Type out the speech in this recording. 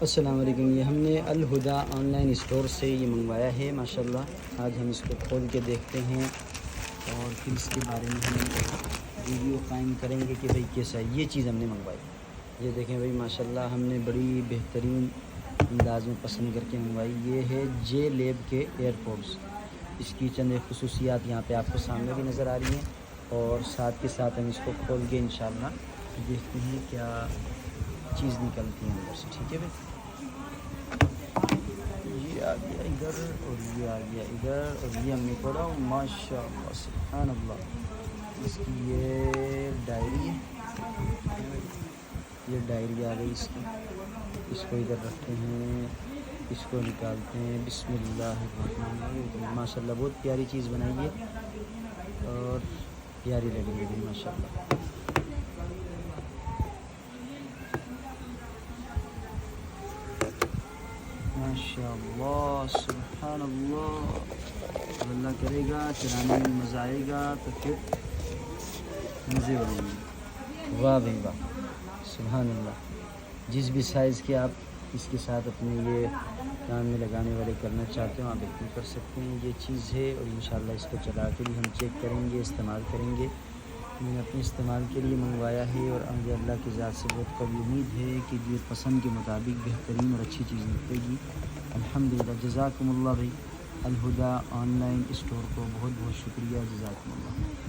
السلام علیکم. یہ ہم نے الہدا آن لائن اسٹور سے یہ منگوایا ہے ماشاءاللہ. آج ہم اس کو کھول کے دیکھتے ہیں اور پھر اس کے بارے میں ہم ویڈیو قائم کریں گے کہ بھئی کیسا ہے. یہ چیز ہم نے منگوائی. یہ دیکھیں بھئی ماشاءاللہ ہم نے بڑی بہترین انداز میں پسند کر کے منگوائی. یہ ہے جے لیب کے ایئر پوڈس. اس کی چند خصوصیات یہاں پہ آپ کو سامنے بھی نظر آ رہی ہیں اور ساتھ کے ساتھ ہم اس کو کھول کے انشاءاللہ دیکھتے ہیں کیا چیز نکلتی ہے اندر سے. ٹھیک ہے بھائی. یہ آ گیا ادھر اور یہ آ گیا ادھر اور یہ ہم نے پڑھا ماشاء اللہ سبحان اللہ. اس کی یہ ڈائری ہے. یہ ڈائری آ گئی اس کی. اس کو ادھر رکھتے ہیں, اس کو نکالتے ہیں. بسم اللہ الرحمن الرحیم. ماشاء اللہ بہت پیاری چیز بنائی ہے اور پیاری لگ رہی ہے ماشاء اللہ. ماشاء اللہ سبحان اللہ. اللہ کرے گا چلانے میں مزہ آئے گا تو پھر مزے ہو جائیں گے. واہ بھائی واہ سبحان اللہ. جس بھی سائز کے آپ اس کے ساتھ اپنے یہ کان میں لگانے والے کرنا چاہتے ہو آپ اتنے کر سکتے ہیں. یہ چیز ہے اور انشاءاللہ اس کو چلا کے بھی ہم چیک کریں گے, استعمال کریں گے. میں نے اپنے استعمال کے لیے منگوایا ہے اور مجھے اللہ کی ذات سے بہت قوی امید ہے کہ یہ پسند کے مطابق بہترین اور اچھی چیز نکلے گی الحمدللہ. جزاکم اللہ بھائی. الہدا آن لائن اسٹور کو بہت بہت شکریہ. جزاکم اللہ.